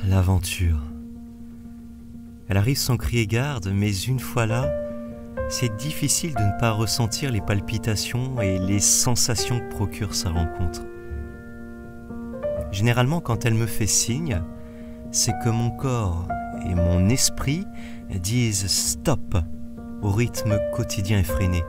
l'aventure. Elle arrive sans crier garde, mais une fois là, c'est difficile de ne pas ressentir les palpitations et les sensations que procure sa rencontre. Généralement, quand elle me fait signe, c'est que mon corps et mon esprit disent « stop » au rythme quotidien effréné.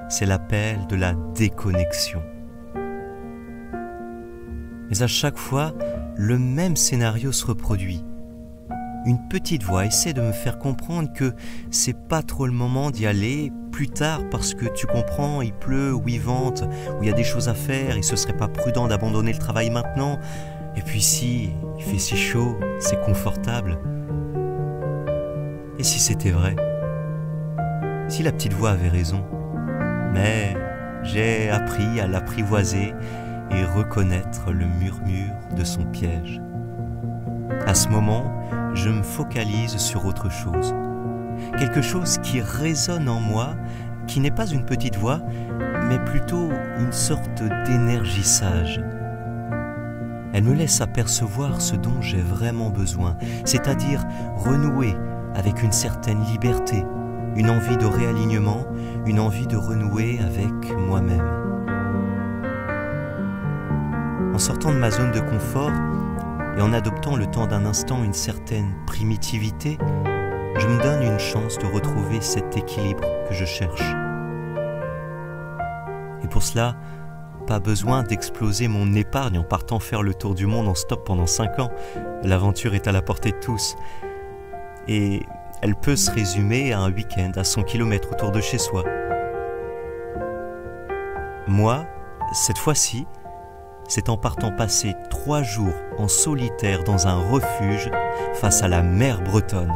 C'est l'appel de la déconnexion. Mais à chaque fois, le même scénario se reproduit. Une petite voix essaie de me faire comprendre que c'est pas trop le moment d'y aller plus tard parce que tu comprends, il pleut ou il vente, ou il y a des choses à faire et ce serait pas prudent d'abandonner le travail maintenant. Et puis si, il fait si chaud, c'est confortable. Et si c'était vrai? Si la petite voix avait raison? Mais j'ai appris à l'apprivoiser et reconnaître le murmure de son piège. À ce moment, je me focalise sur autre chose. Quelque chose qui résonne en moi, qui n'est pas une petite voix, mais plutôt une sorte d'énergie sage. Elle me laisse apercevoir ce dont j'ai vraiment besoin, c'est-à-dire renouer avec une certaine liberté, une envie de réalignement, une envie de renouer avec moi-même. En sortant de ma zone de confort et en adoptant le temps d'un instant une certaine primitivité, je me donne une chance de retrouver cet équilibre que je cherche. Et pour cela, pas besoin d'exploser mon épargne en partant faire le tour du monde en stop pendant 5 ans. L'aventure est à la portée de tous. Et elle peut se résumer à un week-end à 100 km autour de chez soi. Moi, cette fois-ci, c'est en partant passer 3 jours en solitaire dans un refuge face à la mer bretonne.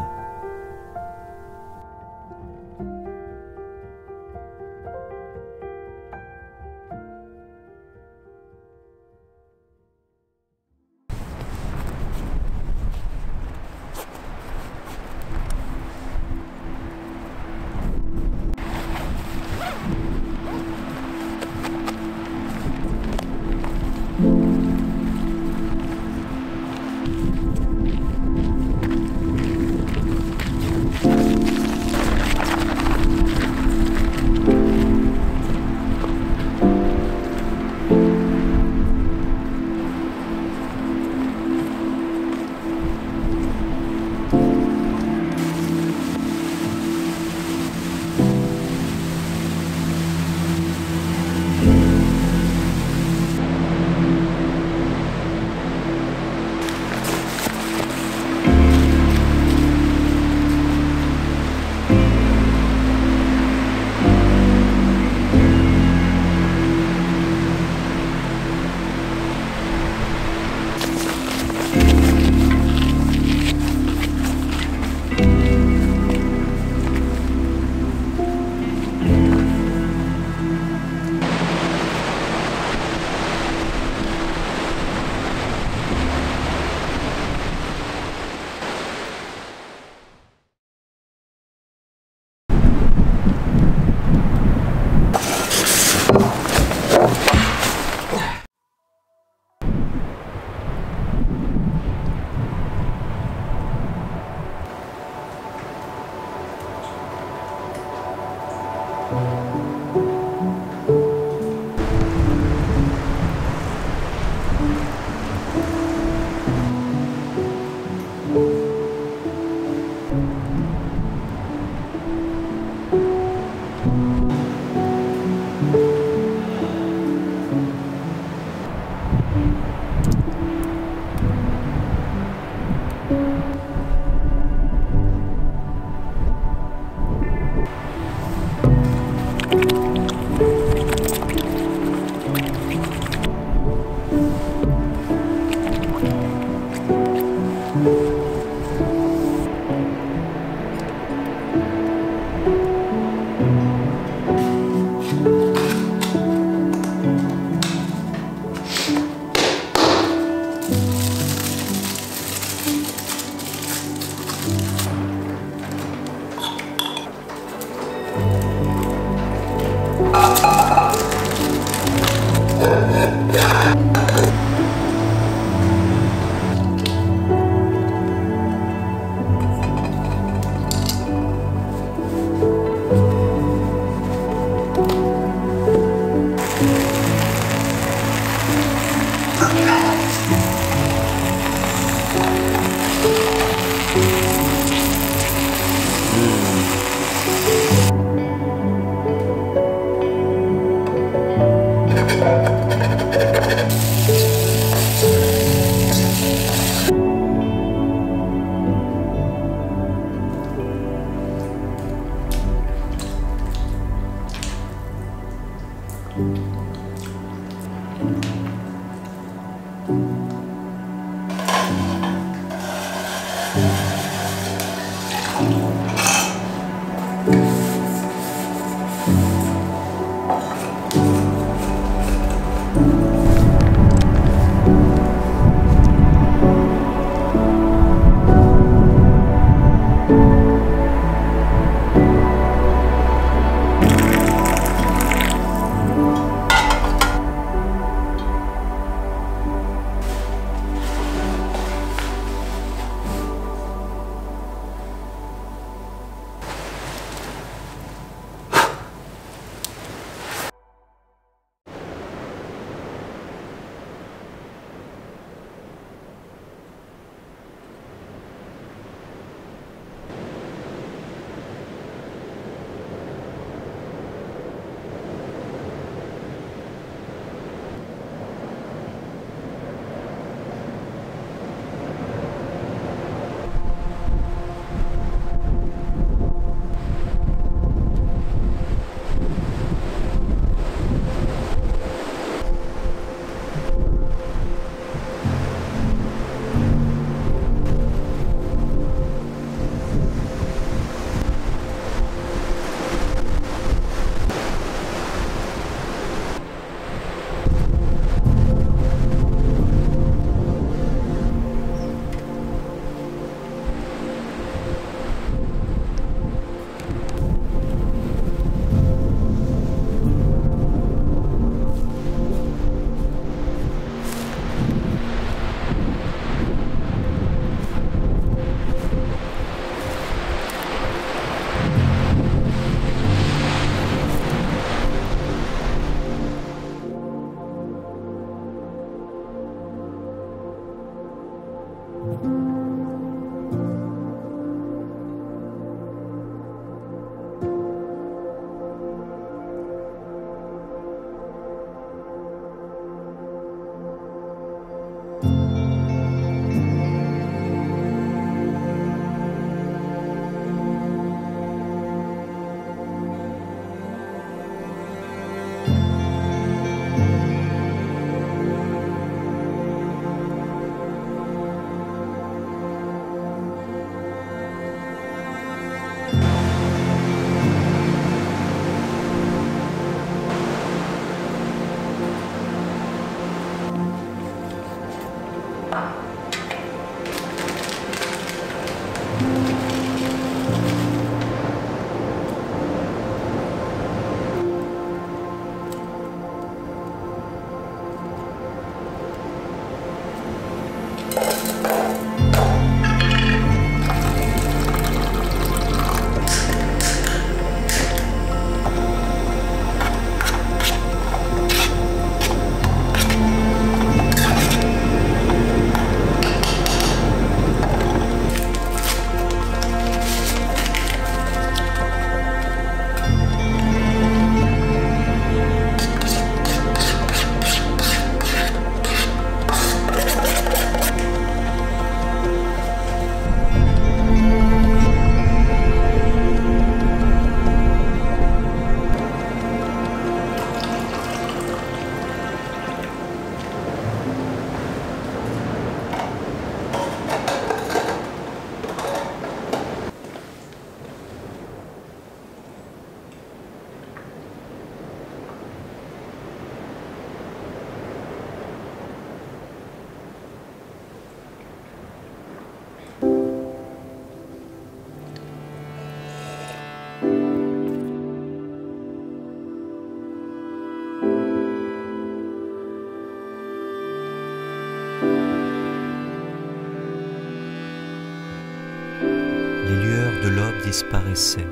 de l'aube disparaissait,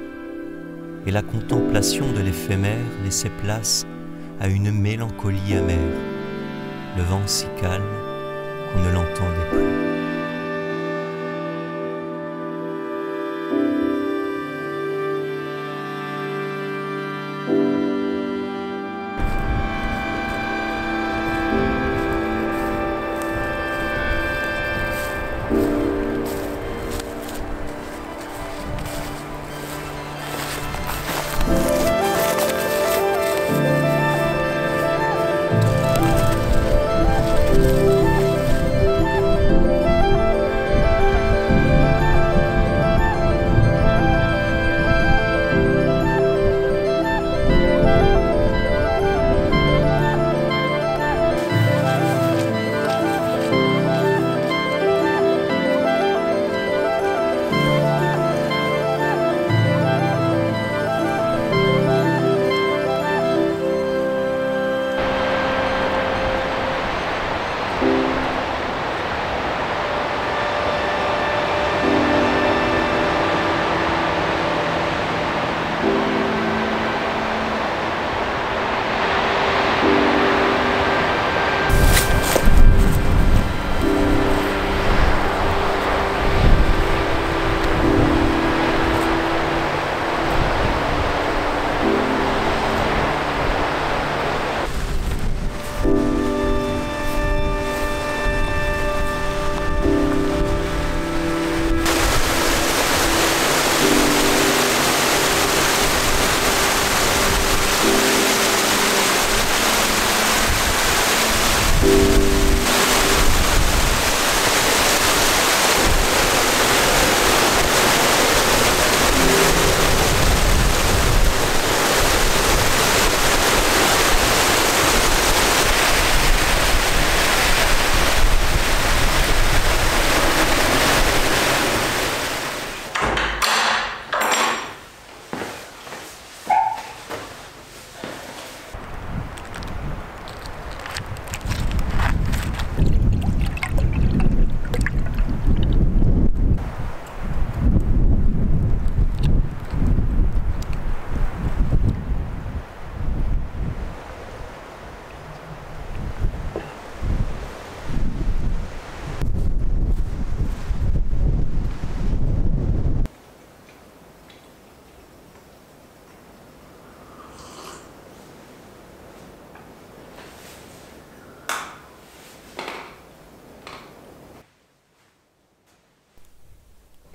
et la contemplation de l'éphémère laissait place à une mélancolie amère. le vent si calme qu'on ne l'entendait plus.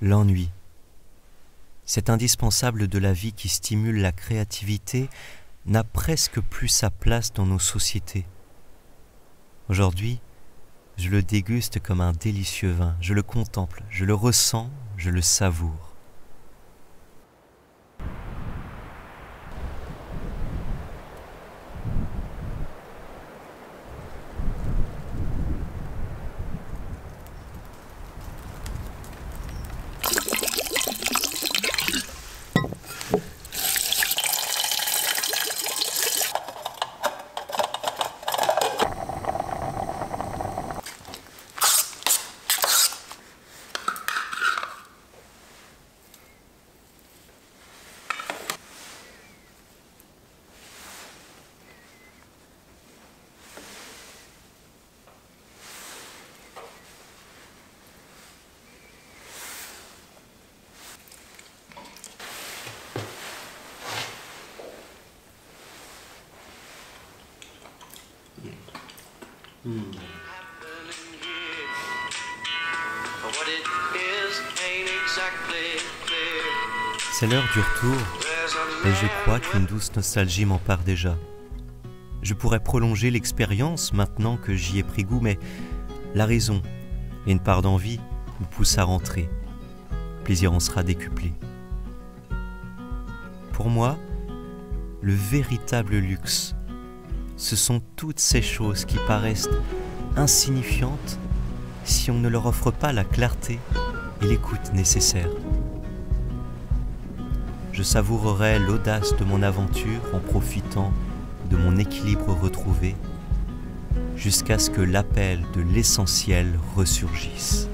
L'ennui. Cet indispensable de la vie qui stimule la créativité n'a presque plus sa place dans nos sociétés. Aujourd'hui, je le déguste comme un délicieux vin, je le contemple, je le ressens, je le savoure. C'est l'heure du retour et je crois qu'une douce nostalgie m'empare déjà. Je pourrais prolonger l'expérience maintenant que j'y ai pris goût, mais la raison et une part d'envie me poussent à rentrer. Le plaisir en sera décuplé. Pour moi, le véritable luxe, ce sont toutes ces choses qui paraissent insignifiantes si on ne leur offre pas la clarté et l'écoute nécessaires. Je savourerai l'audace de mon aventure en profitant de mon équilibre retrouvé jusqu'à ce que l'appel de l'essentiel ressurgisse.